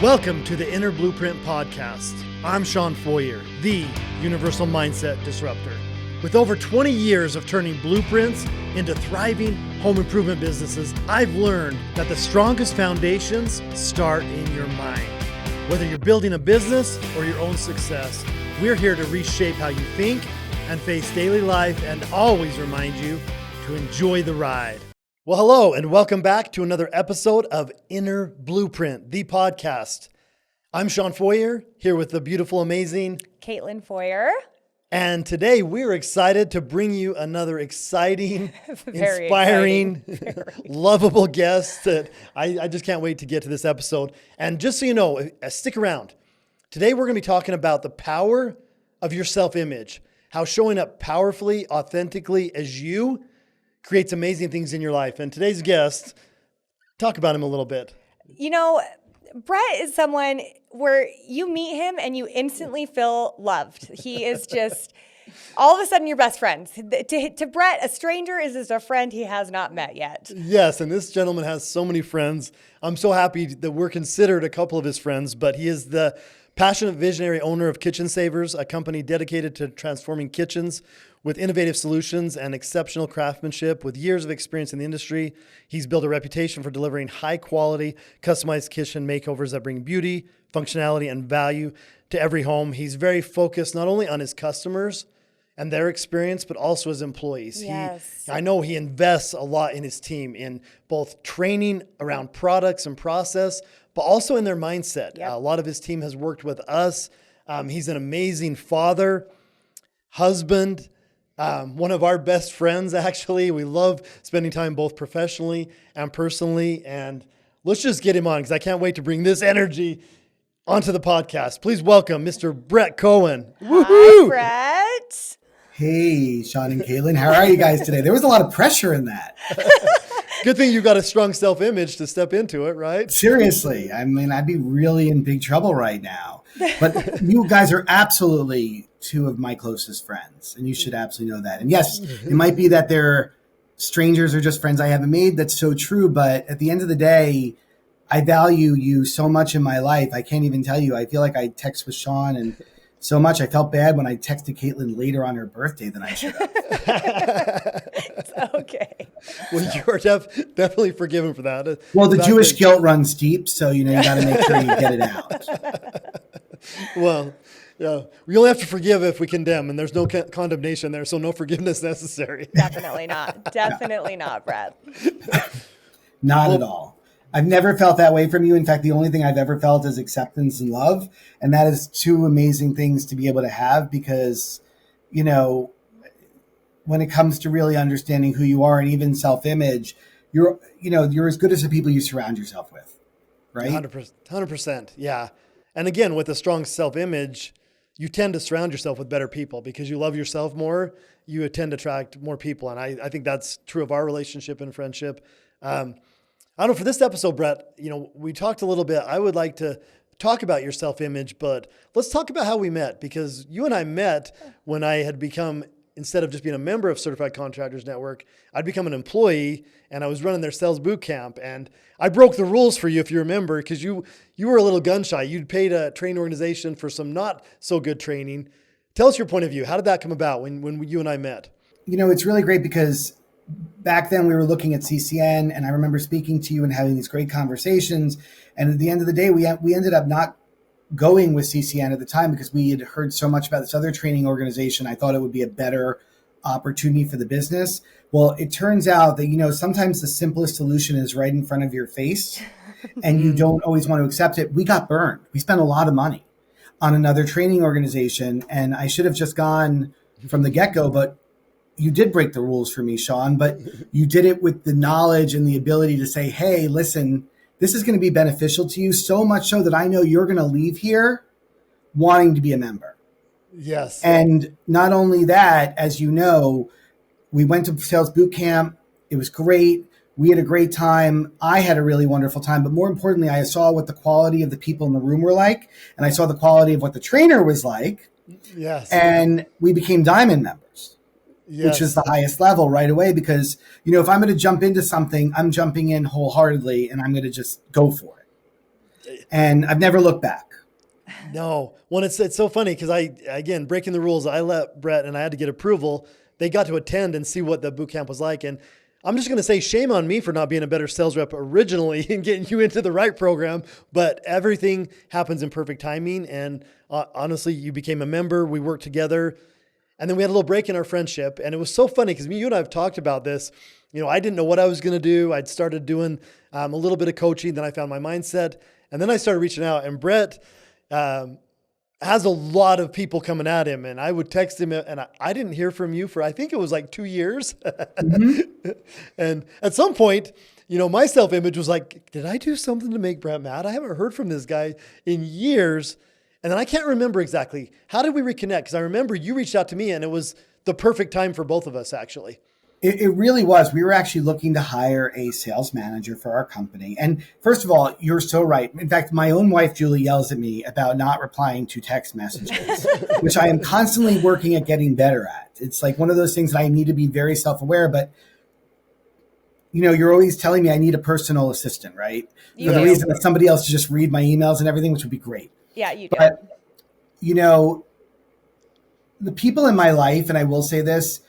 Welcome to the Inner Blueprint Podcast. I'm Shawn Feurer, the Universal Mindset Disruptor. With over 20 years of turning blueprints into thriving home improvement businesses, I've learned that the strongest foundations start in your mind. Whether you're building a business or your own success, we're here to reshape how you think and face daily life and always remind you to enjoy the ride. Well, hello, and welcome back to another episode of Inner Blueprint, the podcast. I'm Shawn Feurer, here with the beautiful, amazing Kaitlin Feurer. And today we're excited to bring you another exciting, inspiring, lovable guest that I just can't wait to get to this episode. And just so you know, stick around. Today we're going to be talking about the power of your self-image, how showing up powerfully, authentically as you creates amazing things in your life. And today's guest, talk about him a little bit. You know, Brett is someone where you meet him and you instantly feel loved. He is just, all of a sudden, you're best friends. To Brett, a stranger is just a friend he has not met yet. Yes, and this gentleman has so many friends. I'm so happy that we're considered a couple of his friends, but he is the passionate visionary owner of Kitchen Savers, a company dedicated to transforming kitchens with innovative solutions and exceptional craftsmanship. With years of experience in the industry, he's built a reputation for delivering high-quality, customized kitchen makeovers that bring beauty, functionality, and value to every home. He's very focused not only on his customers and their experience, but also his employees. Yes. I know he invests a lot in his team, in both training around products and process, but also in their mindset. Yep. A lot of his team has worked with us. He's an amazing father, husband, one of our best friends, actually. We love spending time both professionally and personally. And let's just get him on, because I can't wait to bring this energy onto the podcast. Please welcome Mr. Brett Cohen. Hi, Brett. Hey, Shawn and Kaitlin. How are you guys today? There was a lot of pressure in that. Good thing you've got a strong self-image to step into it, right? Seriously. I mean, I'd be really in big trouble right now. But you guys are absolutely two of my closest friends, and you should absolutely know that. And yes, it might be that they're strangers or just friends I haven't made. That's so true. But at the end of the day, I value you so much in my life. I can't even tell you. I feel like I text with Shawn and so much. I felt bad when I texted Kaitlin later on her birthday than I should have. It's okay. Well, you're definitely forgiven for that. Well, the Jewish guilt runs deep, so you got to make sure you get it out. Well, yeah, we only have to forgive if we condemn, and there's no condemnation there, so no forgiveness necessary. Definitely not. Definitely not, Brett. Not at all. I've never felt that way from you. In fact, the only thing I've ever felt is acceptance and love. And that is two amazing things to be able to have because, when it comes to really understanding who you are and even self-image, you're as good as the people you surround yourself with, right? 100%. Yeah. And again, with a strong self-image, you tend to surround yourself with better people because you love yourself more. You tend to attract more people. And I think that's true of our relationship and friendship. I don't know, for this episode, Brett, we talked a little bit. I would like to talk about your self-image, but let's talk about how we met, because you and I met when I had become, instead of just being a member of Certified Contractors Network, I'd become an employee, and I was running their sales boot camp. And I broke the rules for you, if you remember, because you were a little gun shy. You'd paid a training organization for some not so good training. Tell us your point of view. How did that come about when you and I met? It's really great because back then we were looking at CCN, and I remember speaking to you and having these great conversations. And at the end of the day, we ended up not going with CCN at the time because we had heard so much about this other training organization. I thought it would be a better opportunity for the business. Well, it turns out that, sometimes the simplest solution is right in front of your face and you don't always want to accept it. We got burned. We spent a lot of money on another training organization, and I should have just gone from the get-go, but you did break the rules for me, Shawn, but you did it with the knowledge and the ability to say, hey, listen, this is going to be beneficial to you, so much so that I know you're going to leave here wanting to be a member. Yes. And not only that, as you know, we went to sales boot camp. It was great. We had a great time. I had a really wonderful time. But more importantly, I saw what the quality of the people in the room were like. And I saw the quality of what the trainer was like. Yes. And we became diamond members. Yes. Which is the highest level right away, because, if I'm going to jump into something, I'm jumping in wholeheartedly and I'm going to just go for it. And I've never looked back. No. Well, it's so funny because again, breaking the rules, I let Brett and I had to get approval. They got to attend and see what the boot camp was like. And I'm just going to say shame on me for not being a better sales rep originally and getting you into the right program. But everything happens in perfect timing. And honestly, you became a member. We worked together. And then we had a little break in our friendship. And it was so funny because you and I have talked about this. I didn't know what I was going to do. I'd started doing a little bit of coaching. Then I found my mindset. And then I started reaching out. And Brett has a lot of people coming at him. And I would text him, and I didn't hear from you for, I think it was like 2 years. Mm-hmm. And at some point, my self-image was like, did I do something to make Brett mad? I haven't heard from this guy in years. And then I can't remember exactly. How did we reconnect? Because I remember you reached out to me and it was the perfect time for both of us, actually. It really was. We were actually looking to hire a sales manager for our company. And first of all, you're so right. In fact, my own wife, Julie, yells at me about not replying to text messages, which I am constantly working at getting better at. It's like one of those things that I need to be very self-aware, but you're always telling me I need a personal assistant, right? For the reason that somebody else to just read my emails and everything, which would be great. Yeah, you do. But, the people in my life, and I will say this,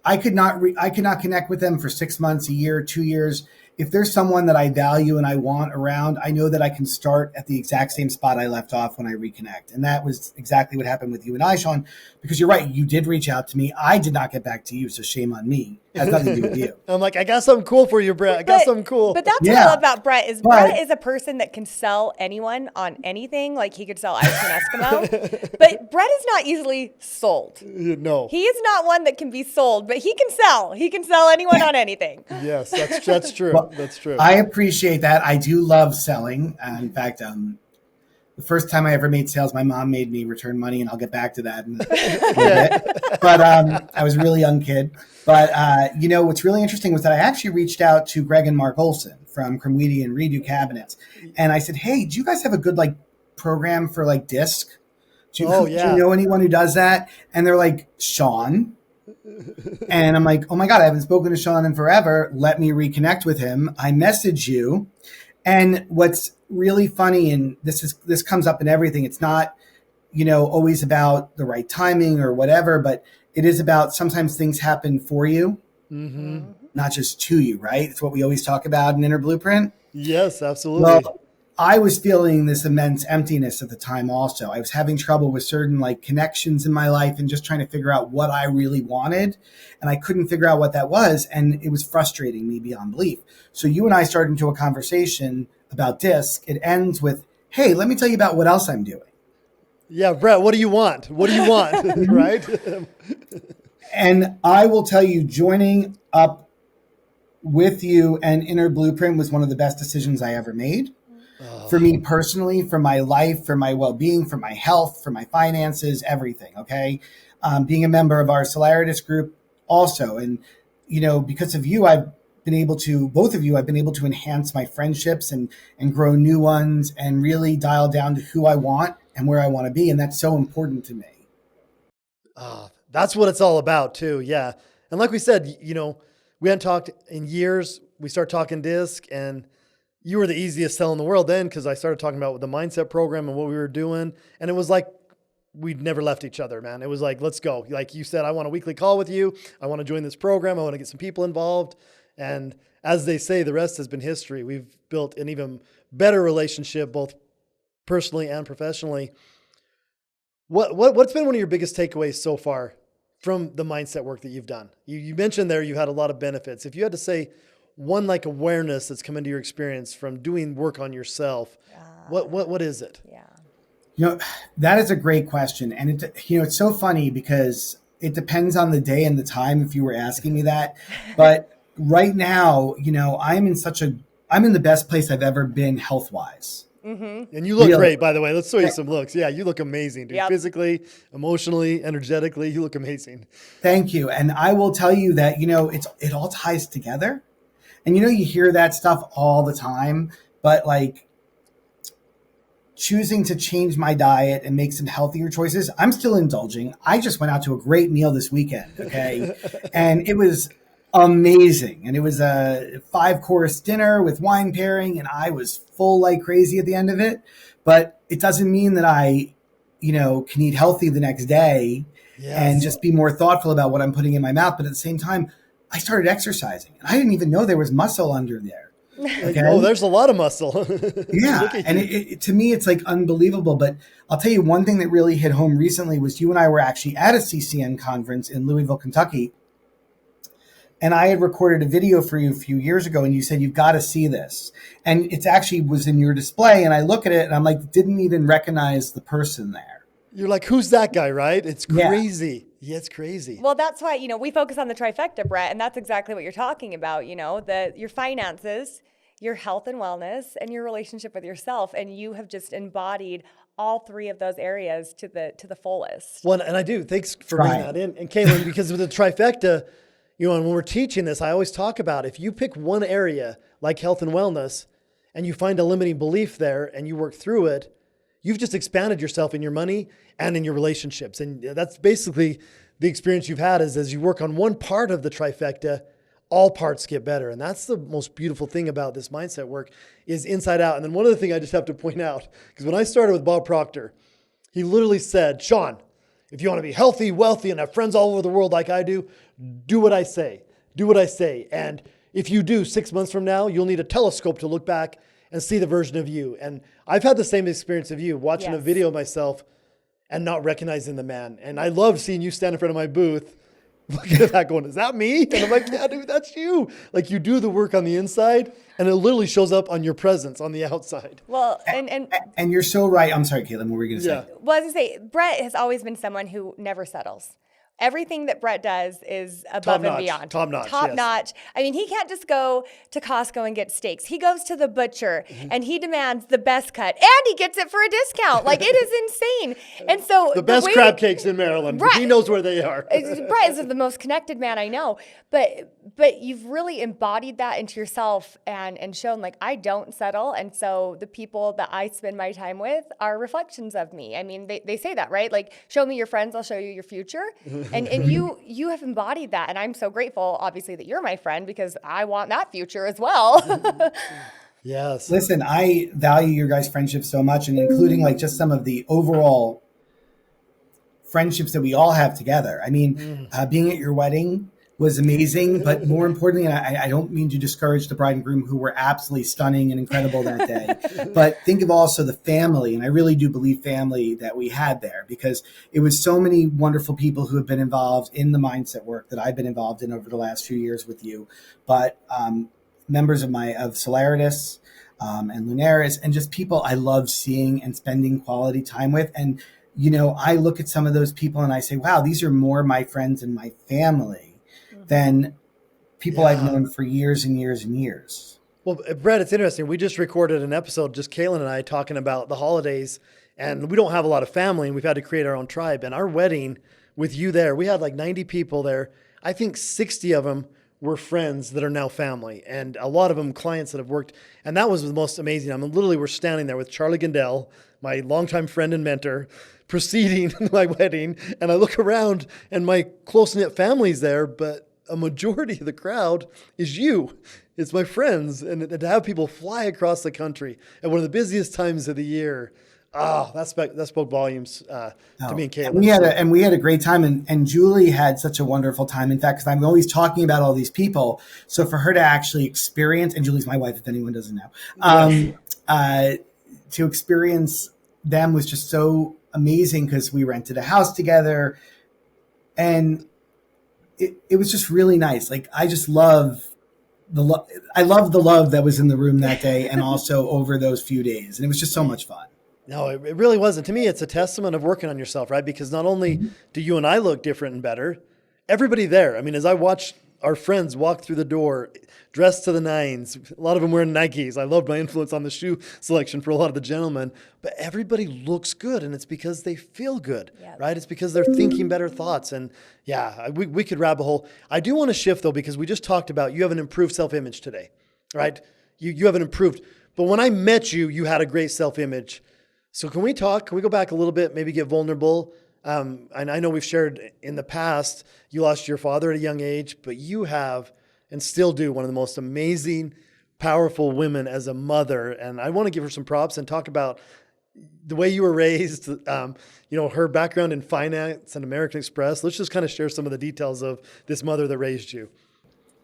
I could not connect with them for 6 months, a year, 2 years. If there's someone that I value and I want around, I know that I can start at the exact same spot I left off when I reconnect. And that was exactly what happened with you and I, Shawn, because you're right. You did reach out to me. I did not get back to you. So shame on me. It has nothing to do with you. I'm like, I got something cool for you, Brett. I got something cool. But that's what I love about Brett is Brett is a person that can sell anyone on anything. Like he could sell ice cream Eskimo. But Brett is not easily sold. No. He is not one that can be sold, but he can sell. He can sell anyone on anything. Yes, that's true. Well, that's true. I appreciate that. I do love selling. In fact, the first time I ever made sales, my mom made me return money, and I'll get back to that in a bit. But I was a really young kid. But, what's really interesting was that I actually reached out to Greg and Mark Olson from Cromweedy and Redo Cabinets. And I said, hey, do you guys have a good program for disc? Do you know anyone who does that? And they're like, Shawn. And I'm like, oh my God, I haven't spoken to Shawn in forever. Let me reconnect with him. I message you. And what's really funny, and this comes up in everything, it's not, always about the right timing or whatever, but it is about sometimes things happen for you, not just to you, right? It's what we always talk about in Inner Blueprint. Yes, absolutely. Well, I was feeling this immense emptiness at the time also. I was having trouble with certain connections in my life and just trying to figure out what I really wanted. And I couldn't figure out what that was. And it was frustrating me beyond belief. So you and I started into a conversation about DISC. It ends with, hey, let me tell you about what else I'm doing. Yeah, Brett, what do you want? What do you want? Right? And I will tell you, joining up with you and Inner Blueprint was one of the best decisions I ever made. For me personally, for my life, for my well-being, for my health, for my finances, everything. Okay. Being a member of our Solaritus group also. And, because of you, both of you, I've been able to enhance my friendships and grow new ones and really dial down to who I want and where I want to be. And that's so important to me. That's what it's all about too. Yeah. And like we said, we hadn't talked in years. We started talking DISC, and you were the easiest sell in the world then, because I started talking about the mindset program and what we were doing. And it was like we'd never left each other, man. It was like, let's go. Like you said, I want a weekly call with you. I want to join this program. I want to get some people involved. And as they say, the rest has been history. We've built an even better relationship, both personally and professionally. What's been one of your biggest takeaways so far from the mindset work that you've done? You mentioned there you had a lot of benefits. If you had to say one awareness that's come into your experience from doing work on yourself, what is it? Yeah. That is a great question. And it's so funny because it depends on the day and the time if you were asking me that. But right now, I'm in the best place I've ever been health-wise. Mm-hmm. And you look great, by the way. Let's show you some looks. Yeah, you look amazing, dude. Yep. Physically, emotionally, energetically, you look amazing. Thank you. And I will tell you that, it all ties together. And you hear that stuff all the time, but choosing to change my diet and make some healthier choices, I'm still indulging. I just went out to a great meal this weekend, okay? And it was amazing. And it was a 5-course dinner with wine pairing, and I was full like crazy at the end of it. But it doesn't mean that I, can eat healthy the next day and just be more thoughtful about what I'm putting in my mouth. But at the same time, I started exercising, and I didn't even know there was muscle under there. Okay? Oh, there's a lot of muscle. Yeah. And it, to me, it's like unbelievable. But I'll tell you one thing that really hit home recently was you and I were actually at a CCN conference in Louisville, Kentucky. And I had recorded a video for you a few years ago, and you said, you've got to see this. And it actually was in your display. And I look at it and I'm like, didn't even recognize the person there. You're like, who's that guy, right? It's crazy. Yeah, it's crazy. Well, that's why, we focus on the trifecta, Brett, and that's exactly what you're talking about, your finances, your health and wellness, and your relationship with yourself. And you have just embodied all three of those areas to the fullest. Well, and I do. Thanks for bringing that in. And Kaitlin, because with the trifecta, and when we're teaching this, I always talk about if you pick one area like health and wellness and you find a limiting belief there and you work through it, you've just expanded yourself in your money and in your relationships. And that's basically the experience you've had is as you work on one part of the trifecta, all parts get better. And that's the most beautiful thing about this mindset work is inside out. And then one other thing I just have to point out, because when I started with Bob Proctor, he literally said, Shawn, if you want to be healthy, wealthy, and have friends all over the world like I do what I say. Do what I say. And if you do, 6 months from now, you'll need a telescope to look back and see the version of you. And I've had the same experience of you, watching a video of myself and not recognizing the man. And I love seeing you stand in front of my booth, looking at that going, is that me? And I'm like, yeah, dude, that's you. Like you do the work on the inside and it literally shows up on your presence on the outside. Well, and you're so right. I'm sorry, Kaitlin, what were you going to say? Well, I was going to say, Brett has always been someone who never settles. Everything that Brett does is above and beyond. Top notch. Top notch. I mean, he can't just go to Costco and get steaks. He goes to the butcher and he demands the best cut and he gets it for a discount. Like it is insane. And so the best crab cakes in Maryland. Right. He knows where they are. Brett is the most connected man I know. But you've really embodied that into yourself and shown like I don't settle. And so the people that I spend my time with are reflections of me. I mean, they say that, right? Like show me your friends, I'll show you your future. And you have embodied that. And I'm so grateful, obviously, that you're my friend because I want that future as well. Yes. Listen, I value your guys' friendship so much, and including like just some of the overall friendships that we all have together. I mean, being at your wedding was amazing, but more importantly, and I don't mean to discourage the bride and groom who were absolutely stunning and incredible that day, but think of also the family, and I really do believe family that we had there because it was so many wonderful people who have been involved in the mindset work that I've been involved in over the last few years with you, but members of Solaritas and Lunaris, and just people I love seeing and spending quality time with. And, I look at some of those people and I say, wow, these are more my friends and my family than people I've known for years and years and years. Well, Brett, it's interesting. We just recorded an episode, just Kaitlin and I talking about the holidays, and we don't have a lot of family, and we've had to create our own tribe. And our wedding with you there, we had like 90 people there. I think 60 of them were friends that are now family, and a lot of them clients that have worked. And that was the most amazing. I mean, literally, we're standing there with Charlie Gandell, my longtime friend and mentor, proceeding my wedding. And I look around, and my close-knit family's there, but a majority of the crowd is you. It's my friends. And to have people fly across the country at one of the busiest times of the year, that spoke volumes to me and Kaitlin. We had a great time, and Julie had such a wonderful time. In fact, because I'm always talking about all these people, so for her to actually experience, and Julie's my wife, if anyone doesn't know, to experience them was just so amazing because we rented a house together, and it was just really nice. Like I just love the love that was in the room that day, and also over those few days, and it was just so much fun. No, it really wasn't. To me, it's a testament of working on yourself, right? Because not only do you and I look different and better, everybody there. I mean, as I watched our friends walk through the door, dressed to the nines, a lot of them wearing Nikes. I loved my influence on the shoe selection for a lot of the gentlemen, but everybody looks good, and it's because they feel good, right? It's because they're thinking better thoughts. And we could rabbit hole. I do want to shift though, because we just talked about you have an improved self-image today, right? You have an improved, but when I met you, you had a great self-image. So can we talk? Can we go back a little bit, maybe get vulnerable? And I know we've shared in the past, you lost your father at a young age, but you have and still do one of the most amazing, powerful women as a mother. And I want to give her some props and talk about the way you were raised, her background in finance and American Express. Let's just kind of share some of the details of this mother that raised you.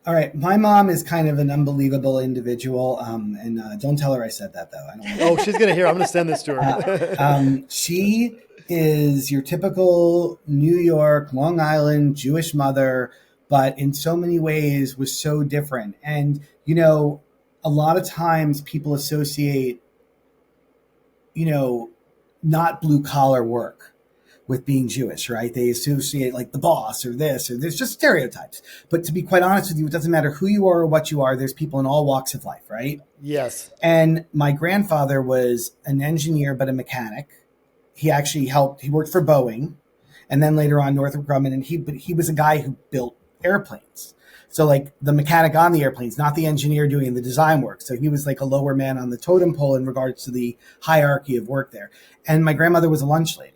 All right. My mom is kind of an unbelievable individual. And don't tell her I said that, though. I don't Oh, she's going to hear. I'm going to send this to her. She is your typical New York, Long Island Jewish mother, but in so many ways was so different. And, a lot of times people associate, not blue collar work with being Jewish, right? They associate like the boss or this, or there's just stereotypes. But to be quite honest with you, it doesn't matter who you are or what you are. There's people in all walks of life, right? Yes. And my grandfather was an engineer, but a mechanic. He actually he worked for Boeing and then later on Northrop Grumman. And he was a guy who built airplanes. So like the mechanic on the airplanes, not the engineer doing the design work. So he was like a lower man on the totem pole in regards to the hierarchy of work there. And my grandmother was a lunch lady.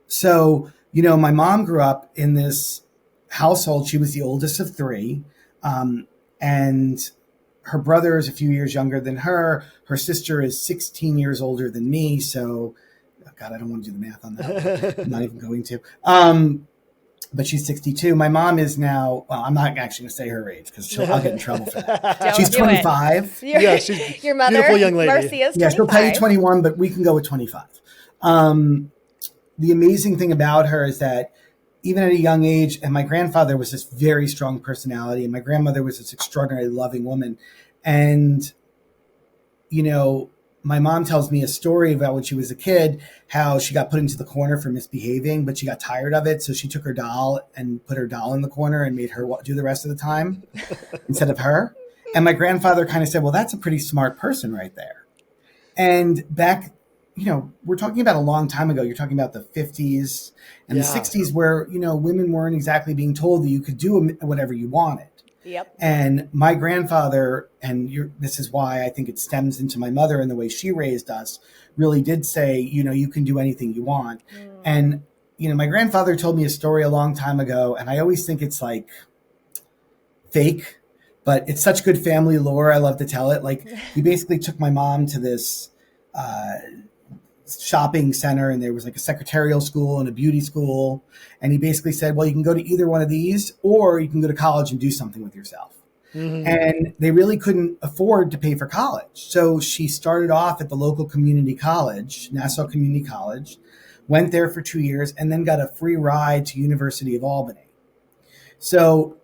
So, my mom grew up in this household. She was the oldest of three. And her brother is a few years younger than her. Her sister is 16 years older than me. So, God, I don't want to do the math on that. I'm not even going to. But she's 62. My mom is now, well, I'm not actually going to say her age because I'll get in trouble for that. She's 25. Yeah, she's your mother, beautiful young lady. Marcia's 25. Yeah, she'll tell you 21, but we can go with 25. The amazing thing about her is that even at a young age, and my grandfather was this very strong personality, and my grandmother was this extraordinarily loving woman. And, my mom tells me a story about when she was a kid, how she got put into the corner for misbehaving, but she got tired of it. So she took her doll and put her doll in the corner and made her do the rest of the time instead of her. And my grandfather kind of said, well, that's a pretty smart person right there. And back, we're talking about a long time ago. You're talking about the 50s and the 60s where, women weren't exactly being told that you could do whatever you wanted. Yep. And my grandfather, and this is why I think it stems into my mother and the way she raised us, really did say, you can do anything you want. And, my grandfather told me a story a long time ago, and I always think it's like fake, but it's such good family lore. I love to tell it. Like he basically took my mom to this shopping center, and there was like a secretarial school and a beauty school. And he basically said, well, you can go to either one of these, or you can go to college and do something with yourself. Mm-hmm. And they really couldn't afford to pay for college. So she started off at the local community college, Nassau Community College, went there for 2 years, and then got a free ride to University of Albany. So,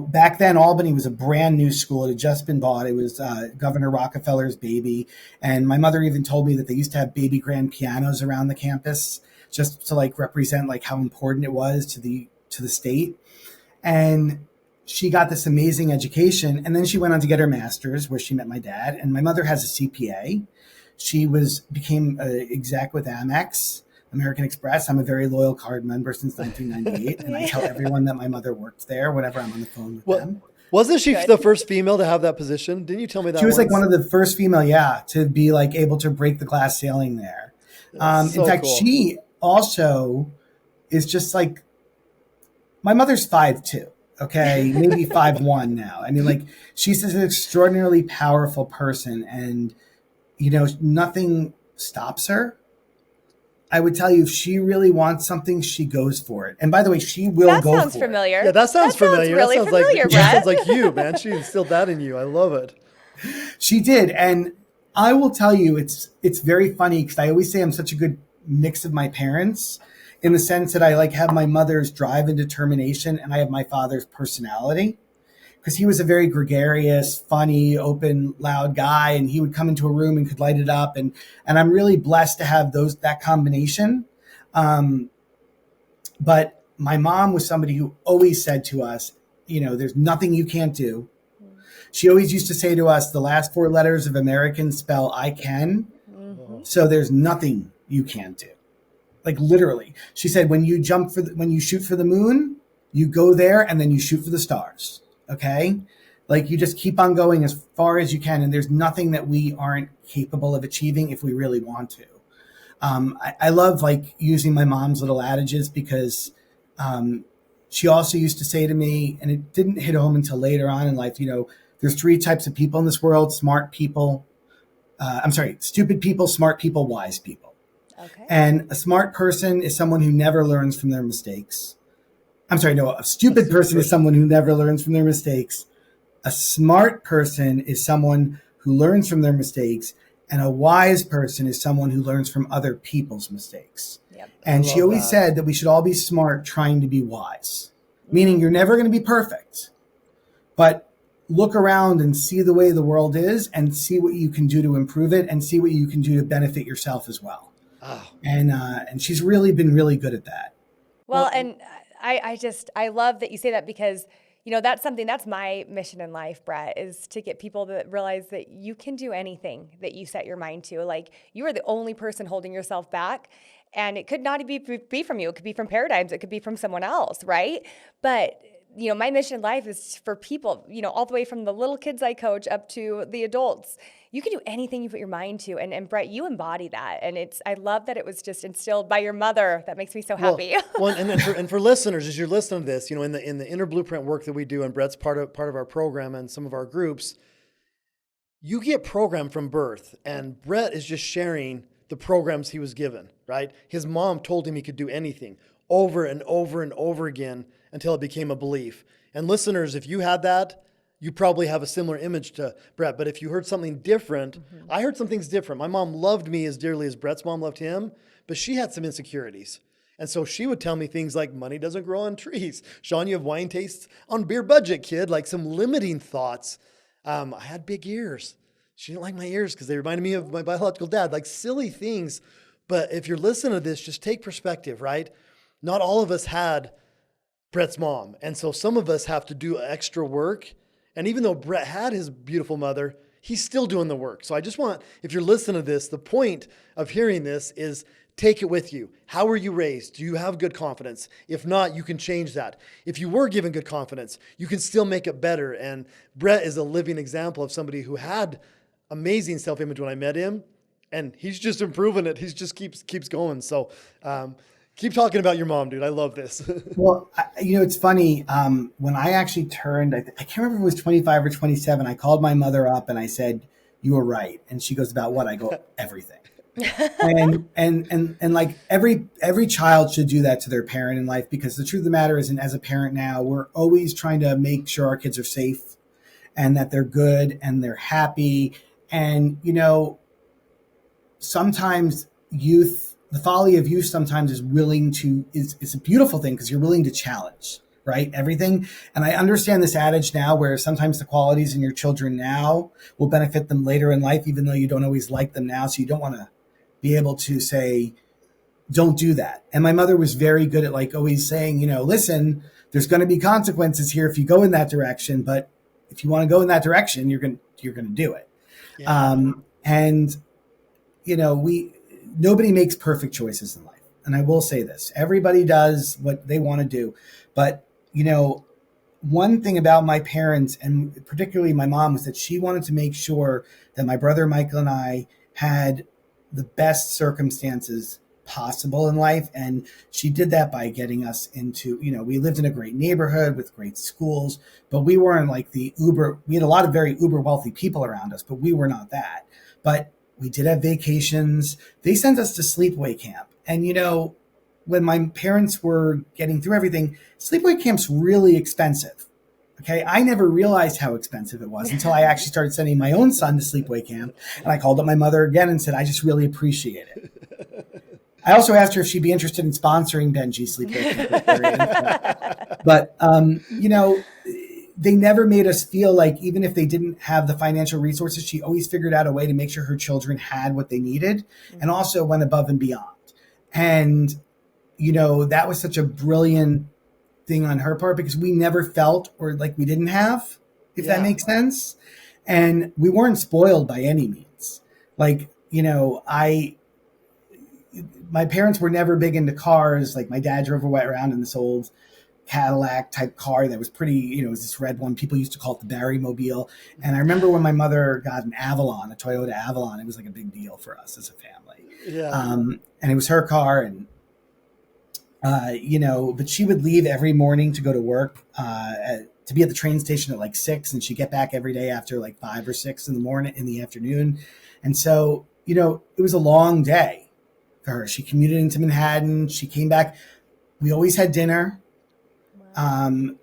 back then Albany was a brand new school. It had just been bought. It was Governor Rockefeller's baby. And my mother even told me that they used to have baby grand pianos around the campus just to represent how important it was to the state. And she got this amazing education. And then she went on to get her master's, where she met my dad. And my mother has a CPA. She became an exec with Amex, American Express. I'm a very loyal card member since 1998. And I tell everyone that my mother worked there whenever I'm on the phone with them. Wasn't she the first female to have that position? Didn't you tell me that? She was one of the first female, to be able to break the glass ceiling there. In fact, cool. She also is just my mother's 5'2". Okay, maybe 5'1" now. I mean, she's an extraordinarily powerful person, and nothing stops her. I would tell you, if she really wants something, she goes for it. And by the way, she will go for it. That sounds familiar. Yeah, that sounds familiar. Really that sounds familiar, Brett. That sounds like you, man. She instilled that in you. I love it. She did, and I will tell you, it's very funny because I always say I'm such a good mix of my parents, in the sense that I have my mother's drive and determination, and I have my father's personality, because he was a very gregarious, funny, open, loud guy, and he would come into a room and could light it up, and I'm really blessed to have that combination. But my mom was somebody who always said to us, there's nothing you can't do. She always used to say to us, the last 4 letters of American spell I can. Mm-hmm. So there's nothing you can't do. Literally. She said, when you shoot for the moon, you go there and then you shoot for the stars. Okay? You just keep on going as far as you can. And there's nothing that we aren't capable of achieving if we really want to. I love using my mom's little adages because she also used to say to me, and it didn't hit home until later on in life, there's 3 types of people in this world: stupid people, smart people, wise people. Okay. And a smart person is someone who never learns from their mistakes. A stupid person is someone who never learns from their mistakes. A smart person is someone who learns from their mistakes. And a wise person is someone who learns from other people's mistakes. Yep. And she always said that we should all be smart trying to be wise, meaning you're never going to be perfect, but look around and see the way the world is and see what you can do to improve it and see what you can do to benefit yourself as well. Oh. And she's really been really good at that. Well, and I love that you say that, because that's my mission in life, Brett, is to get people to realize that you can do anything that you set your mind to. Like, you are the only person holding yourself back, and it could not be from you. It could be from paradigms. It could be from someone else, right? But my mission in life is for people, all the way from the little kids I coach up to the adults. You can do anything you put your mind to. And Brett, you embody that. And I love that it was just instilled by your mother. That makes me so happy. Well, and for listeners, as you're listening to this, in the inner blueprint work that we do, and Brett's part of our program and some of our groups, you get programmed from birth. And Brett is just sharing the programs he was given, right? His mom told him he could do anything over and over and over again until it became a belief. And listeners, if you had that, you probably have a similar image to Brett. But if you heard something different, I heard some things different. My mom loved me as dearly as Brett's mom loved him, but she had some insecurities. And so she would tell me things like, money doesn't grow on trees. Shawn, you have wine tastes on beer budget, kid. Like some limiting thoughts. I had big ears. She didn't like my ears because they reminded me of my biological dad, like silly things. But if you're listening to this, just take perspective, right? Not all of us had Brett's mom. And so some of us have to do extra work. And even though Brett had his beautiful mother, he's still doing the work. So I just want, if you're listening to this, the point of hearing this is take it with you. How were you raised? Do you have good confidence? If not, you can change that. If you were given good confidence, you can still make it better. And Brett is a living example of somebody who had amazing self-image when I met him. And he's just improving it. He just keeps going. So, keep talking about your mom, dude. I love this. Well, it's funny. When I actually turned, I can't remember if it was 25 or 27, I called my mother up and I said, "You were right." And she goes, "About what?" I go, "Everything." and like every child should do that to their parent in life, because the truth of the matter is, and as a parent now, we're always trying to make sure our kids are safe and that they're good and they're happy. And, sometimes the folly of youth sometimes is it's a beautiful thing, because you're willing to challenge, right? Everything. And I understand this adage now where sometimes the qualities in your children now will benefit them later in life, even though you don't always like them now. So you don't want to be able to say, don't do that. And my mother was very good at always saying, listen, there's going to be consequences here if you go in that direction. But if you want to go in that direction, you're going to do it. Yeah. Nobody makes perfect choices in life. And I will say this, everybody does what they want to do. But, one thing about my parents, and particularly my mom, was that she wanted to make sure that my brother Michael and I had the best circumstances possible in life. And she did that by getting us into, we lived in a great neighborhood with great schools, but we weren't like we had a lot of very uber wealthy people around us, but we were not that. But we did have vacations. They sent us to sleepaway camp. And, when my parents were getting through everything, sleepaway camp's really expensive. Okay. I never realized how expensive it was until I actually started sending my own son to sleepaway camp. And I called up my mother again and said, I just really appreciate it. I also asked her if she'd be interested in sponsoring Benji's sleepaway camp. But, they never made us feel like, even if they didn't have the financial resources, she always figured out a way to make sure her children had what they needed, and also went above and beyond. And, that was such a brilliant thing on her part, because we never felt or like we didn't have, if that makes sense. And we weren't spoiled by any means. My parents were never big into cars. Like, my dad drove around in this old Cadillac type car that was pretty, it was this red one. People used to call it the Barry Mobile. And I remember when my mother got an Avalon, a Toyota Avalon, it was like a big deal for us as a family. Yeah. And it was her car. And But she would leave every morning to go to work, to be at the train station at like 6, and she'd get back every day after like 5 or 6 in the morning, in the afternoon. And so, it was a long day for her. She commuted into Manhattan. She came back. We always had dinner.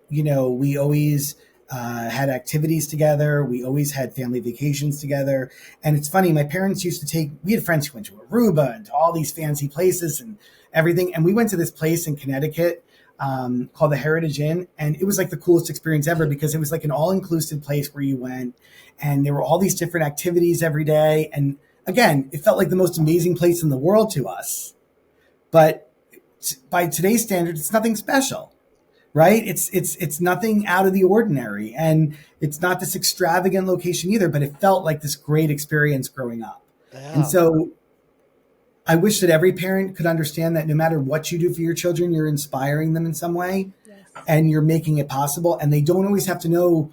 We always had activities together. We always had family vacations together. And it's funny, my parents used to we had friends who went to Aruba and to all these fancy places and everything. And we went to this place in Connecticut called the Heritage Inn. And it was like the coolest experience ever because it was like an all-inclusive place where you went and there were all these different activities every day. And again, it felt like the most amazing place in the world to us. But by today's standards, it's nothing special. Right? It's nothing out of the ordinary. And it's not this extravagant location either, but it felt like this great experience growing up. Yeah. And so I wish that every parent could understand that no matter what you do for your children, you're inspiring them in some way. Yes. And you're making it possible. And they don't always have to know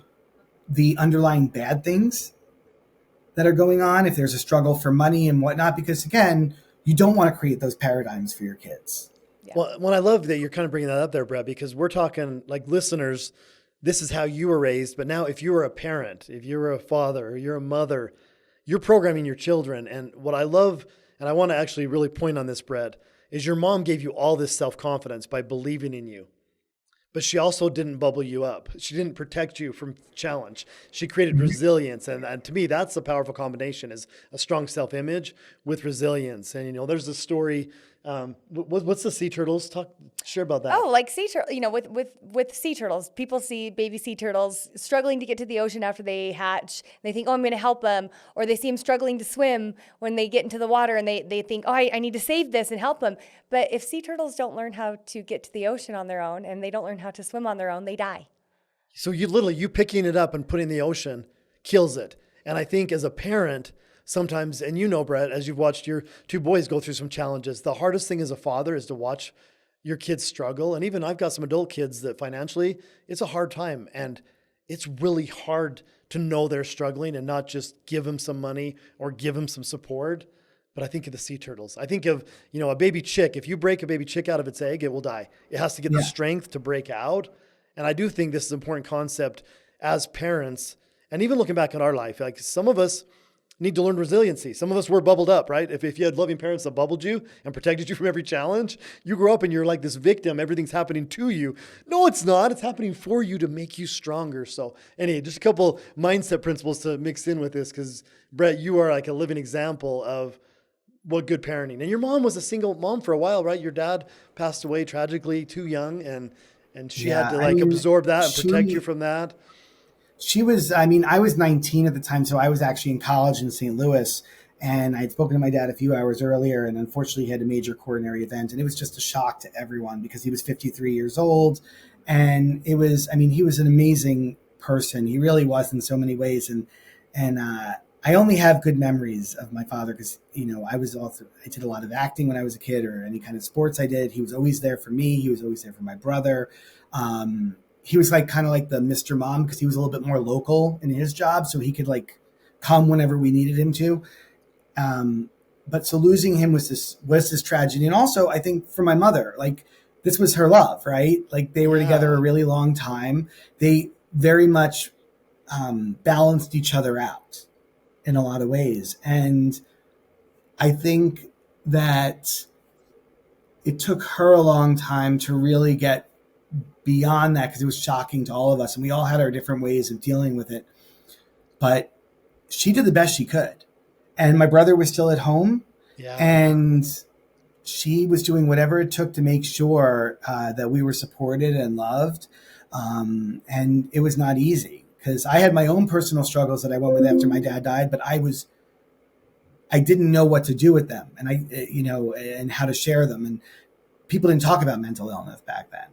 the underlying bad things that are going on if there's a struggle for money and whatnot, because again, you don't want to create those paradigms for your kids. Yeah. Well, I love that you're kind of bringing that up there, Brett, because we're talking like listeners, this is how you were raised. But now if you were a parent, if you were a father or you're a mother, you're programming your children. And what I love, and I want to actually really point on this, Brett, is your mom gave you all this self-confidence by believing in you. But she also didn't bubble you up. She didn't protect you from challenge. She created resilience. And to me, that's a powerful combination, is a strong self-image with resilience. And, there's a story. What's the sea turtles? Share about that. Oh, like sea turtle, with sea turtles, people see baby sea turtles struggling to get to the ocean after they hatch. They think, oh, I'm going to help them. Or they see them struggling to swim when they get into the water and they think, oh, I need to save this and help them. But if sea turtles don't learn how to get to the ocean on their own and they don't learn how to swim on their own, they die. So you picking it up and putting it in the ocean kills it. And I think as a parent, sometimes, and Brett, as you've watched your two boys go through some challenges, the hardest thing as a father is to watch your kids struggle. And even I've got some adult kids that financially, it's a hard time. And it's really hard to know they're struggling and not just give them some money or give them some support. But I think of the sea turtles. I think of, a baby chick. If you break a baby chick out of its egg, it will die. It has to get the strength to break out. And I do think this is an important concept as parents. And even looking back at our life, like some of us need to learn resiliency. Some of us were bubbled up, right? If you had loving parents that bubbled you and protected you from every challenge, you grow up and you're like this victim. Everything's happening to you. No, it's not. It's happening for you to make you stronger. So anyway, just a couple mindset principles to mix in with this, because Brett, you are like a living example of what good parenting. And your mom was a single mom for a while, right? Your dad passed away tragically, too young, and she had to absorb that and protect you from that. She was, I was 19 at the time, so I was actually in college in St. Louis, and I'd spoken to my dad a few hours earlier, and unfortunately he had a major coronary event, and it was just a shock to everyone because he was 53 years old, and it was, he was an amazing person. He really was in so many ways, and I only have good memories of my father because, I did a lot of acting when I was a kid, or any kind of sports I did. He was always there for me. He was always there for my brother. He was kind of like the Mr. Mom because he was a little bit more local in his job. So he could come whenever we needed him to. But so losing him was this tragedy. And also I think for my mother, this was her love, right? They were together a really long time. They very much balanced each other out in a lot of ways. And I think that it took her a long time to really get beyond that because it was shocking to all of us. And we all had our different ways of dealing with it. But she did the best she could. And my brother was still at home. Yeah. And she was doing whatever it took to make sure that we were supported and loved. And it was not easy because I had my own personal struggles that I went with after my dad died, but I didn't know what to do with them and and how to share them. And people didn't talk about mental illness back then.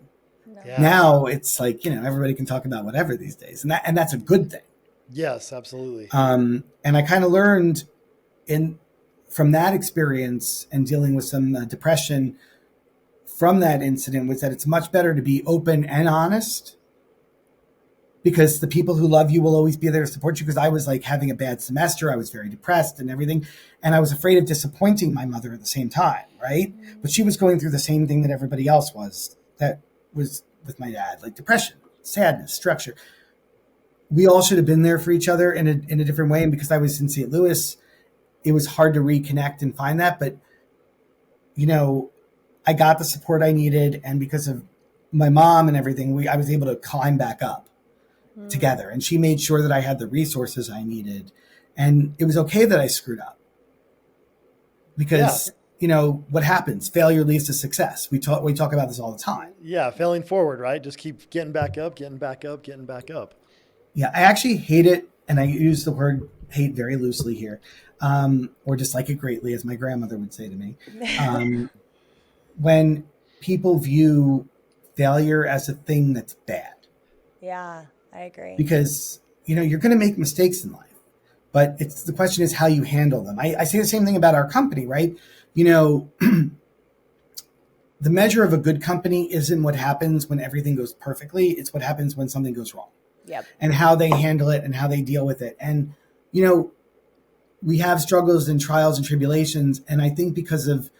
No. Yeah. Now it's everybody can talk about whatever these days. And that's a good thing. Yes, absolutely. And I kind of learned from that experience and dealing with some depression from that incident was that it's much better to be open and honest because the people who love you will always be there to support you. Because I was like having a bad semester. I was very depressed and everything. And I was afraid of disappointing my mother at the same time, right? But she was going through the same thing that everybody else was, that was with my dad, like depression, sadness, structure. We all should have been there for each other in a different way. And because I was in St. Louis, it was hard to reconnect and find that. But, you know, I got the support I needed. And because of my mom and everything, I was able to climb back up together. And she made sure that I had the resources I needed. And it was okay that I screwed up. Because, you know, what happens? Failure leads to success. We talk about this all the time. Yeah, failing forward, right? Just keep getting back up, getting back up, getting back up. Yeah, I actually hate it. And I use the word hate very loosely here. Or dislike it greatly, as my grandmother would say to me. When people view failure as a thing that's bad. Yeah, I agree. Because, you know, you're going to make mistakes in life, but the question is how you handle them. I say the same thing about our company, right? You know, the measure of a good company isn't what happens when everything goes perfectly. It's what happens when something goes wrong. Yep. And how they handle it and how they deal with it. And, you know, we have struggles and trials and tribulations. And I think because of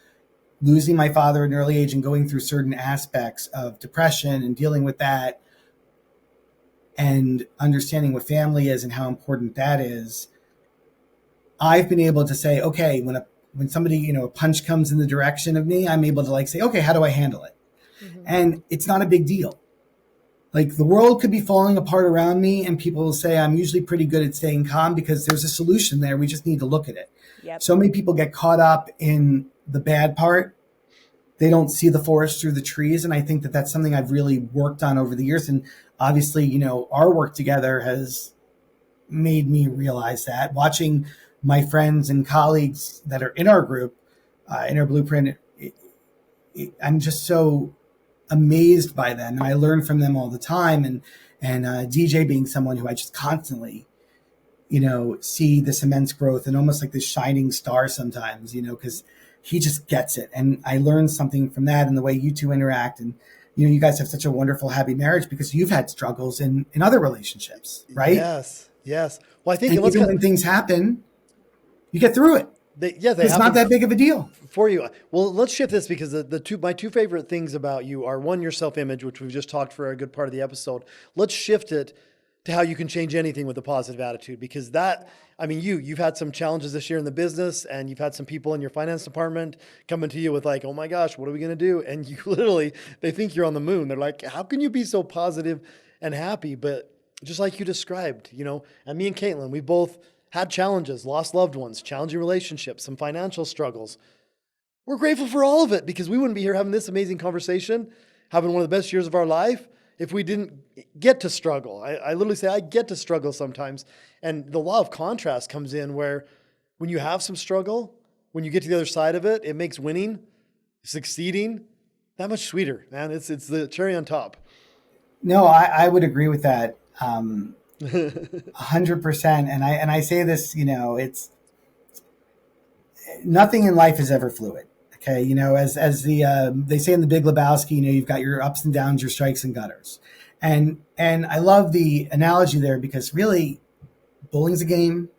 losing my father at an early age and going through certain aspects of depression and dealing with that and understanding what family is and how important that is, I've been able to say, okay, when somebody, you know, a punch comes in the direction of me, I'm able to like say, okay, how do I handle it? Mm-hmm. And it's not a big deal. Like the world could be falling apart around me and people will say I'm usually pretty good at staying calm because there's a solution there. We just need to look at it. Yep. So many people get caught up in the bad part. They don't see the forest through the trees. And I think that that's something I've really worked on over the years. And obviously, you know, our work together has made me realize that. Watching my friends and colleagues that are in our group, in our blueprint, I'm just so amazed by them. And I learn from them all the time. And DJ being someone who I just constantly, you know, see this immense growth and almost like this shining star sometimes, you know, because he just gets it. And I learned something from that and the way you two interact. And, you know, you guys have such a wonderful, happy marriage because you've had struggles in other relationships, right? Yes. Well, I think and even when things happen, you get through it. It's not that big of a deal for you. Well, let's shift this because my two favorite things about you are, one, your self-image, which we've just talked for a good part of the episode. Let's shift it to how you can change anything with a positive attitude, because you've had some challenges this year in the business and you've had some people in your finance department coming to you with like, oh my gosh, what are we going to do? And you literally, they think you're on the moon. They're like, how can you be so positive and happy? But just like you described, you know, and me and Kaitlin, we both had challenges, lost loved ones, challenging relationships, some financial struggles. We're grateful for all of it because we wouldn't be here having this amazing conversation, having one of the best years of our life, if we didn't get to struggle. I literally say I get to struggle sometimes. And the law of contrast comes in where when you have some struggle, when you get to the other side of it, it makes winning, succeeding, that much sweeter, man. It's the cherry on top. No, I would agree with that. 100%. And I say this, you know, it's nothing in life is ever fluid. Okay. You know, as they say in the Big Lebowski, you know, you've got your ups and downs, your strikes and gutters. And I love the analogy there because really bowling's a game.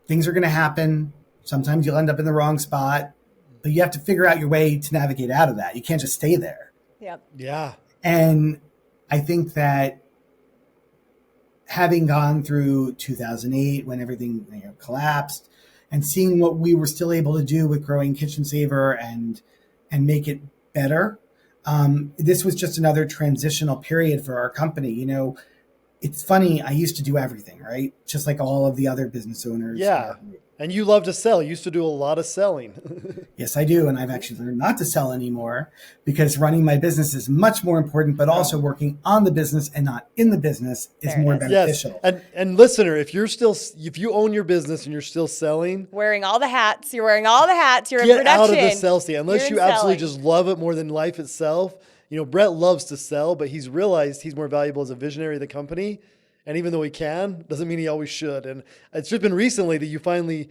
Things are going to happen. Sometimes you'll end up in the wrong spot, but you have to figure out your way to navigate out of that. You can't just stay there. Yep. Yeah. And I think that having gone through 2008 when everything, you know, collapsed, and seeing what we were still able to do with growing Kitchen Saver and make it better. This was just another transitional period for our company. You know, it's funny. I used to do everything, right? Just like all of the other business owners. Yeah. And you love to sell. You used to do a lot of selling. Yes, I do. And I've actually learned not to sell anymore because running my business is much more important, but also working on the business and not in the business is more beneficial. Yes. And listener, if you own your business and you're still selling, you're wearing all the hats, you're in production. Get out of the sales stand. Unless you absolutely just love it more than life itself. You know, Brett loves to sell, but he's realized he's more valuable as a visionary of the company. And even though he can, doesn't mean he always should. And it's just been recently that you finally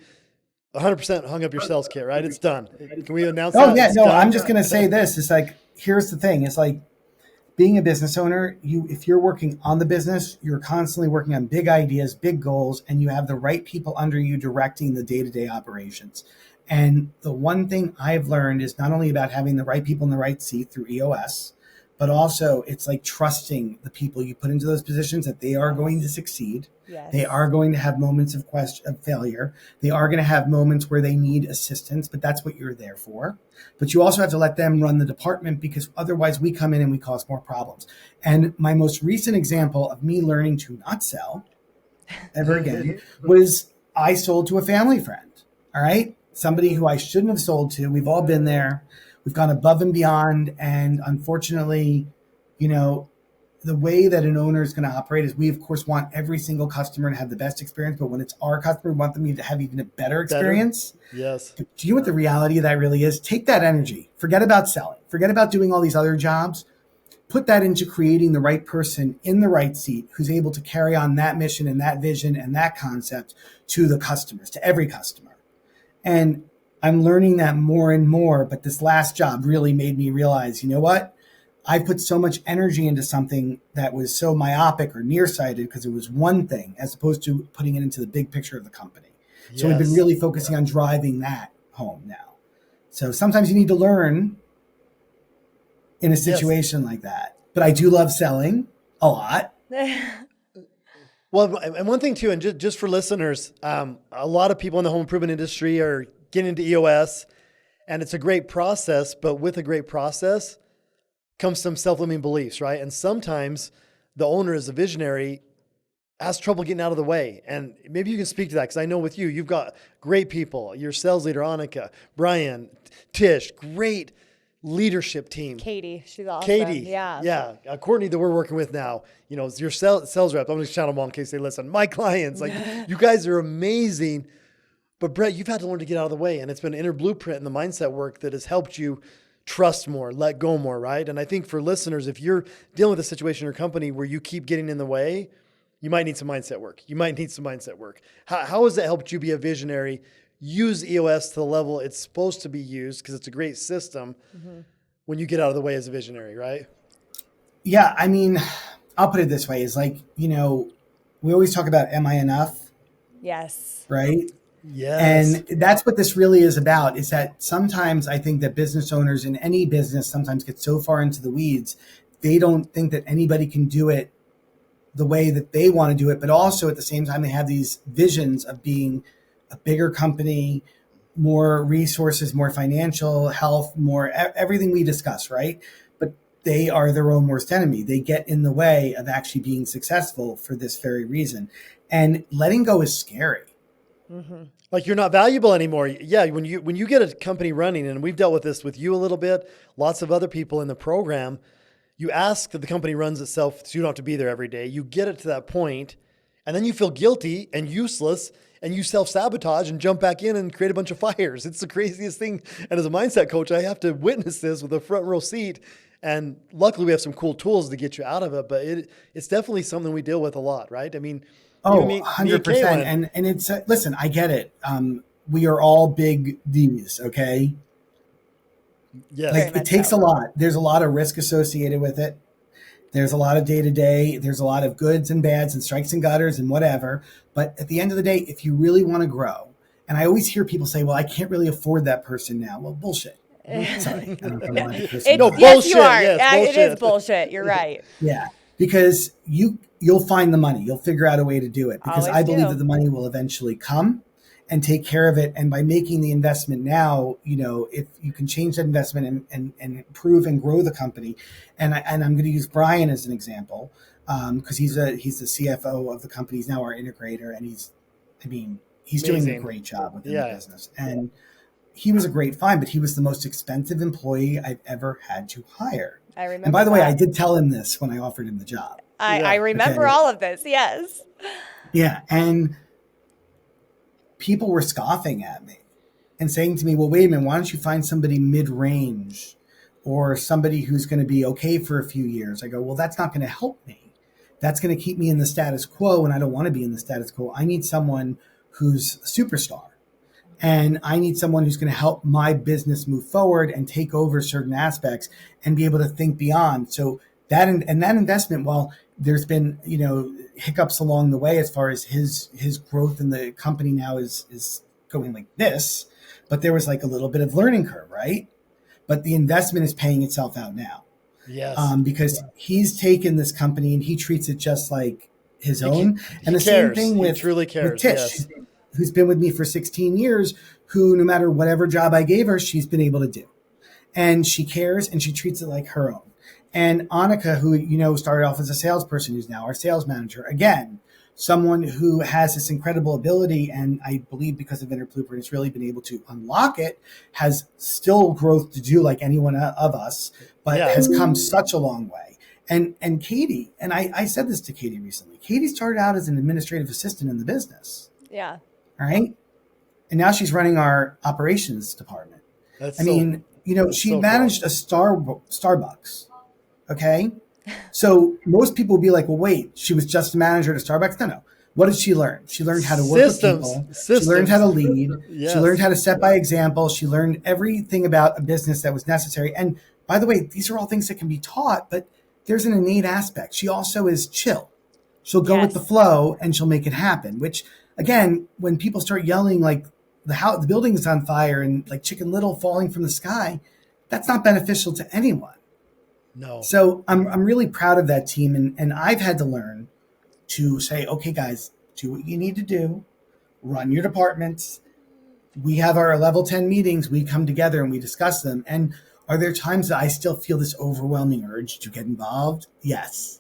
100% hung up your sales kit, right? It's done. Can we announce that? Oh, yeah. No, I'm just going to say this. It's like, here's the thing. It's like, being a business owner, if you're working on the business, you're constantly working on big ideas, big goals, and you have the right people under you directing the day-to-day operations. And the one thing I've learned is not only about having the right people in the right seat through EOS, but also it's like trusting the people you put into those positions that they are going to succeed. Yes. They are going to have moments of failure. They are going to have moments where they need assistance, but that's what you're there for. But you also have to let them run the department, because otherwise we come in and we cause more problems. And my most recent example of me learning to not sell ever again was I sold to a family friend. All right. Somebody who I shouldn't have sold to. We've all been there. We've gone above and beyond. And unfortunately, the way that an owner is going to operate is we, of course, want every single customer to have the best experience. But when it's our customer, we want them to have even a better experience. Yes. Do you know what the reality of that really is? Take that energy. Forget about selling. Forget about doing all these other jobs. Put that into creating the right person in the right seat who's able to carry on that mission and that vision and that concept to the customers, to every customer. And I'm learning that more and more. But this last job really made me realize, you know what? I put so much energy into something that was so myopic or nearsighted because it was one thing, as opposed to putting it into the big picture of the company. Yes. So we've been really focusing on driving that home now. So sometimes you need to learn in a situation like that. But I do love selling a lot. Well, and one thing too, and just for listeners, a lot of people in the home improvement industry are getting into EOS, and it's a great process, but with a great process comes some self-limiting beliefs, right? And sometimes the owner, as a visionary, has trouble getting out of the way. And maybe you can speak to that, because I know with you, you've got great people. Your sales leader, Annika, Brian, Tish, great leadership team. Katie, she's awesome. Katie, yeah. Courtney, that we're working with now, is your sales rep. I'm going to shout them all in case they listen. My clients, you guys are amazing. But Brett, you've had to learn to get out of the way, and it's been an inner blueprint and the mindset work that has helped you trust more, let go more, right? And I think for listeners, if you're dealing with a situation in your company where you keep getting in the way, you might need some mindset work. How has it helped you be a visionary, use EOS to the level it's supposed to be used, because it's a great system, when you get out of the way as a visionary, right? Yeah, I mean, I'll put it this way. Is like, we always talk about, am I enough? Yes. Right? Yes. And that's what this really is about, is that sometimes I think that business owners in any business sometimes get so far into the weeds, they don't think that anybody can do it the way that they want to do it. But also at the same time, they have these visions of being a bigger company, more resources, more financial health, more everything we discuss, right? But they are their own worst enemy. They get in the way of actually being successful for this very reason. And letting go is scary. Mm-hmm. Like you're not valuable anymore. Yeah, when you get a company running, and we've dealt with this with you a little bit, lots of other people in the program, you ask that the company runs itself so you don't have to be there every day. You get it to that point, and then you feel guilty and useless, and you self-sabotage and jump back in and create a bunch of fires. It's the craziest thing. And as a mindset coach, I have to witness this with a front row seat. And luckily we have some cool tools to get you out of it, but it's definitely something we deal with a lot, right? I mean, oh, 100%. And it's, listen, I get it. We are all big D's, okay? Yes. Like it takes a lot. There's a lot of risk associated with it. There's a lot of day-to-day. There's a lot of goods and bads and strikes and gutters and whatever. But at the end of the day, if you really want to grow, and I always hear people say, well, I can't really afford that person now. Well, bullshit. Sorry. I don't know if I'm allowed to curse. No, bullshit. yes, you are. Yes, bullshit. It is bullshit. You're right. Yeah. Because you'll find the money. You'll figure out a way to do it. Because Always I believe do. that the money will eventually come and take care of it. And by making the investment now, if you can change that investment and improve and grow the company. And I'm going to use Brian as an example, because he's the CFO of the company. He's now our integrator, and he's doing a great job within the business. And he was a great find, but he was the most expensive employee I've ever had to hire. I remember. And by the way, that. I did tell him this when I offered him the job. I remember all of this. Yes. Yeah. And people were scoffing at me and saying to me, well, wait a minute, why don't you find somebody mid-range or somebody who's going to be okay for a few years? I go, well, that's not going to help me. That's going to keep me in the status quo, and I don't want to be in the status quo. I need someone who's a superstar, and I need someone who's going to help my business move forward and take over certain aspects and be able to think beyond. So and that investment, while there's been, hiccups along the way as far as his growth in the company now is going like this, but there was like a little bit of learning curve, right? But the investment is paying itself out now. Yes. Because he's taken this company and he treats it just like his own. And the cares. same thing He truly cares, with Tish, yes. who's been with me for 16 years, who no matter whatever job I gave her, she's been able to do. And she cares and she treats it like her own. And Annika, who, started off as a salesperson, who's now our sales manager, again, someone who has this incredible ability, and I believe because of Interpluper has really been able to unlock it, has still growth to do like any one of us, but has come such a long way. And Katie, and I said this to Katie recently, Katie started out as an administrative assistant in the business. Yeah. All right. And now she's running our operations department. She managed a Starbucks. Okay. So most people will be like, well, wait, she was just a manager at a Starbucks. No. What did she learn? She learned how to work with people. She learned how to lead. Yes. She learned how to set by example. She learned everything about a business that was necessary. And by the way, these are all things that can be taught, but there's an innate aspect. She also is chill. She'll go with the flow and she'll make it happen, which again, when people start yelling like the building is on fire and like Chicken Little falling from the sky, that's not beneficial to anyone. No. So I'm really proud of that team. And I've had to learn to say, okay, guys, do what you need to do. Run your departments. We have our level 10 meetings. We come together and we discuss them. And are there times that I still feel this overwhelming urge to get involved? Yes.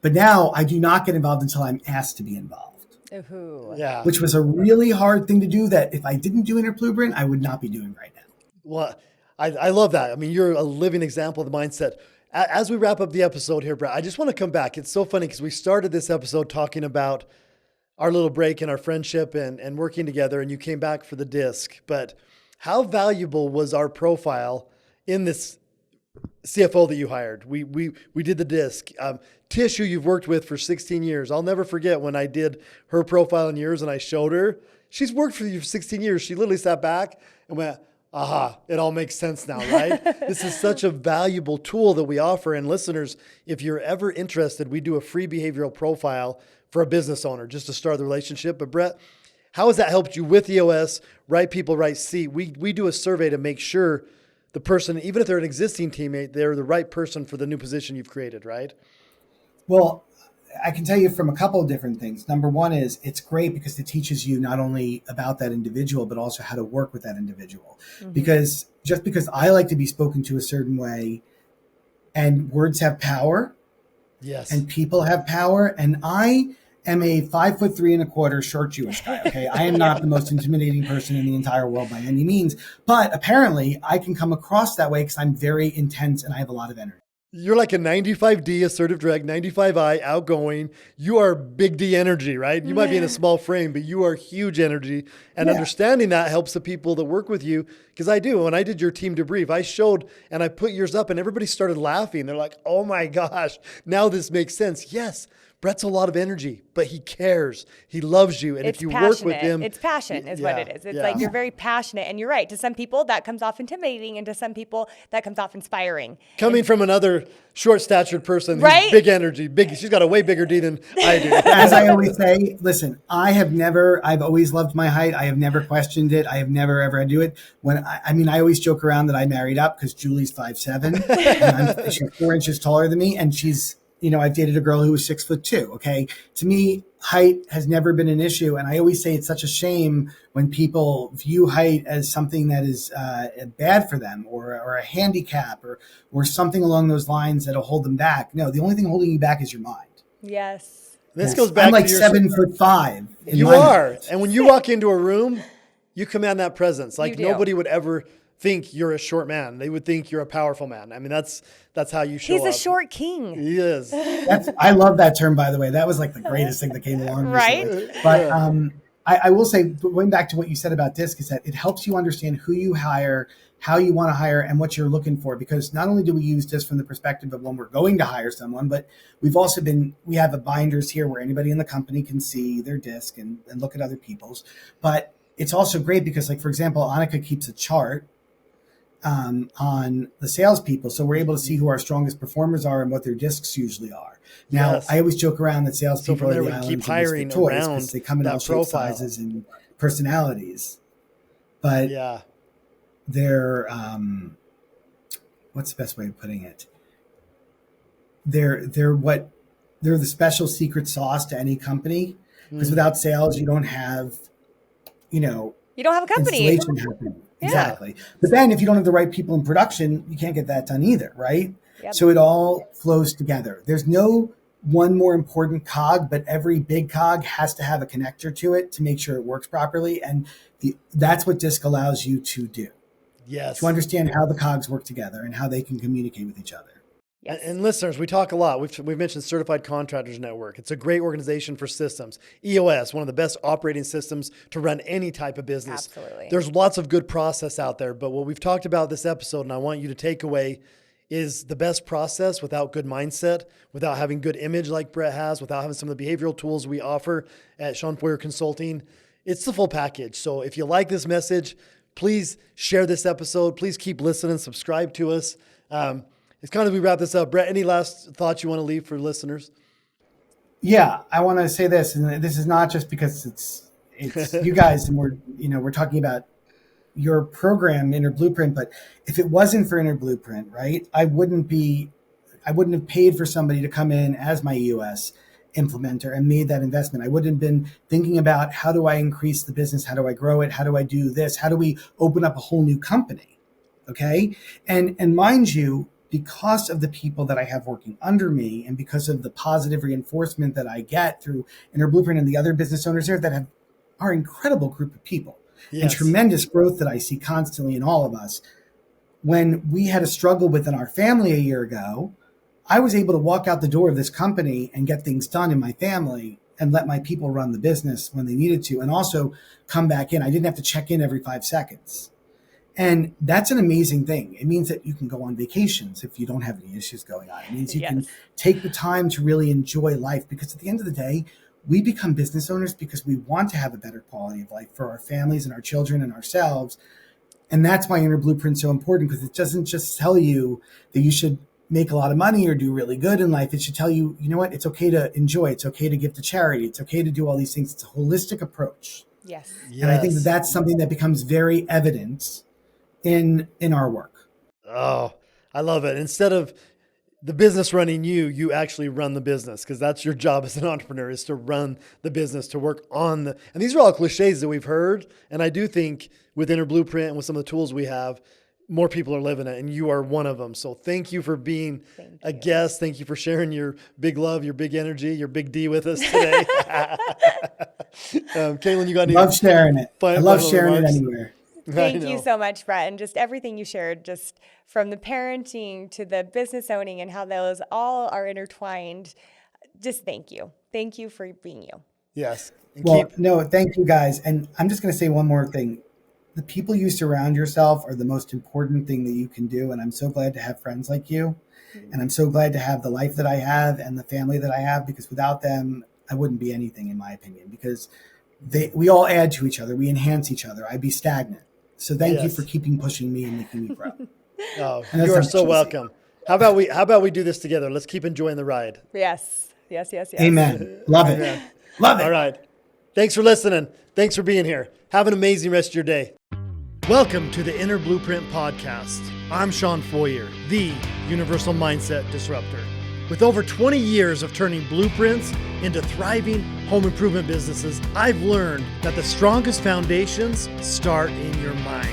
But now I do not get involved until I'm asked to be involved. Ooh. Yeah. Which was a really hard thing to do that if I didn't do Interplubrin, I would not be doing right now. Well, I love that. I mean, you're a living example of the mindset. As we wrap up the episode here, Brett, I just want to come back. It's so funny because we started this episode talking about our little break in our friendship and working together, and you came back for the disc. But how valuable was our profile in this CFO that you hired? We did the disc. Tish, who you've worked with for 16 years. I'll never forget when I did her profile and yours and I showed her. She's worked for you for 16 years. She literally sat back and went, aha, it all makes sense now, right? This is such a valuable tool that we offer. And listeners, if you're ever interested, we do a free behavioral profile for a business owner just to start the relationship. But Brett, how has that helped you with EOS, right people, right seat? We do a survey to make sure the person, even if they're an existing teammate, they're the right person for the new position you've created, right? Well, I can tell you from a couple of different things. Number one is it's great because it teaches you not only about that individual, but also how to work with that individual. Mm-hmm. Because just because I like to be spoken to a certain way and words have power. Yes. And people have power. And I am a 5'3¼ short Jewish guy. Okay. I am not the most intimidating person in the entire world by any means, but apparently I can come across that way because I'm very intense and I have a lot of energy. You're like a 95D assertive direct, 95I outgoing. You are big D energy, right? You might be in a small frame, but you are huge energy. And understanding that helps the people that work with you. Because I do. When I did your team debrief, I showed and I put yours up and everybody started laughing. They're like, oh my gosh, now this makes sense. Yes, Brett's a lot of energy, but he cares. He loves you. And it's if you passionate. work with him. It's passion is what it is. It's like you're very passionate. And you're right. To some people, that comes off intimidating. And to some people, that comes off inspiring. Coming from another short-statured person right? who's big energy. She's got a way bigger D than I do. As I always say, listen, I've always loved my height. I have never questioned it. I have never, ever had to do it. I always joke around that I married up because Julie's 5'7", and she's 4 inches taller than me. And she's, I've dated a girl who was 6'2". Okay. To me, height has never been an issue. And I always say it's such a shame when people view height as something that is bad for them or a handicap or something along those lines that'll hold them back. No, the only thing holding you back is your mind. Yes. This goes back I'm like to your 7'5". You are. And when you walk into a room, you command that presence. Like nobody would ever think you're a short man. They would think you're a powerful man. I mean, that's how you show up. He's a short king. He is. I love that term, by the way. That was like the greatest thing that came along. Right. Recently. But I will say, going back to what you said about DISC, is that it helps you understand who you hire, how you want to hire, and what you're looking for. Because not only do we use DISC from the perspective of when we're going to hire someone, but we have a binders here where anybody in the company can see their DISC and look at other people's. But it's also great because, like, for example, Annika keeps a chart. on the salespeople. So we're able to see who our strongest performers are and what their discs usually are. Now, Yes. I always joke around that salespeople So from there are we the can islands keep of hiring misfit toys around because they come in that all shapes, profile. sizes, and personalities. But Yeah. they're, what's the best way of putting it? They're the special secret sauce to any company, because without sales, you don't have, You don't have a company. installation happening. Yeah. Exactly. But then if you don't have the right people in production, you can't get that done either, right? Yep. So it all flows together. There's no one more important cog, but every big cog has to have a connector to it to make sure it works properly. And that's what DISC allows you to do, Yes. to understand how the cogs work together and how they can communicate with each other. Yes. And listeners, we talk a lot. We've mentioned Certified Contractors Network. It's a great organization for systems. EOS, one of the best operating systems to run any type of business. Absolutely. There's lots of good process out there, but what we've talked about this episode, and I want you to take away, is the best process without good mindset, without having good image like Brett has, without having some of the behavioral tools we offer at Shawn Feurer Consulting. It's the full package. So if you like this message, please share this episode. Please keep listening, subscribe to us. It's kind of, we wrap this up. Brett, any last thoughts you want to leave for listeners? Yeah, I want to say this, and this is not just because it's you guys, and we're talking about your program, Inner Blueprint. But if it wasn't for Inner Blueprint, right, I wouldn't have paid for somebody to come in as my EOS implementer and made that investment. I wouldn't have been thinking about, how do I increase the business? How do I grow it? How do I do this? How do we open up a whole new company? Okay, and mind you, because of the people that I have working under me, and because of the positive reinforcement that I get through Inner Blueprint and the other business owners there that are incredible group of people, and Yes. tremendous growth that I see constantly in all of us. When we had a struggle within our family a year ago, I was able to walk out the door of this company and get things done in my family and let my people run the business when they needed to, and also come back in. I didn't have to check in every 5 seconds. And that's an amazing thing. It means that you can go on vacations if you don't have any issues going on. It means you can take the time to really enjoy life, because at the end of the day, we become business owners because we want to have a better quality of life for our families and our children and ourselves. And that's why Inner Blueprint's so important, because it doesn't just tell you that you should make a lot of money or do really good in life. It should tell you, you know what, it's okay to enjoy. It's okay to give to charity. It's okay to do all these things. It's a holistic approach. Yes. And I think that that's something that becomes very evident in our work. Oh, I love it. Instead of the business running you, you actually run the business, because that's your job as an entrepreneur, is to run the business, to work on and these are all cliches that we've heard. And I do think with Inner Blueprint and with some of the tools we have, more people are living it, and you are one of them. So thank you for being a guest. Thank you for sharing your big love, your big energy, your big D with us today. Kaitlin, you got any? Love sharing it. I love sharing remarks? it anywhere. Thank you so much, Brett. And just everything you shared, just from the parenting to the business owning and how those all are intertwined. Just thank you. Thank you for being you. Yes. And No, thank you guys. And I'm just going to say one more thing. The people you surround yourself are the most important thing that you can do. And I'm so glad to have friends like you. And I'm so glad to have the life that I have and the family that I have, because without them, I wouldn't be anything, in my opinion, because we all add to each other. We enhance each other. I'd be stagnant. So thank you for keeping pushing me and making me grow. Oh, you are so welcome. How about we do this together? Let's keep enjoying the ride. Yes. Amen. Love it. Love it. All right. Thanks for listening. Thanks for being here. Have an amazing rest of your day. Welcome to the Inner Blueprint Podcast. I'm Shawn Feurer, the Universal Mindset Disruptor. With over 20 years of turning blueprints into thriving home improvement businesses, I've learned that the strongest foundations start in your mind.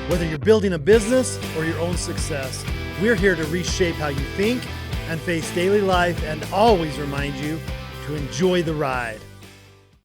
Whether you're building a business or your own success, we're here to reshape how you think and face daily life, and always remind you to enjoy the ride.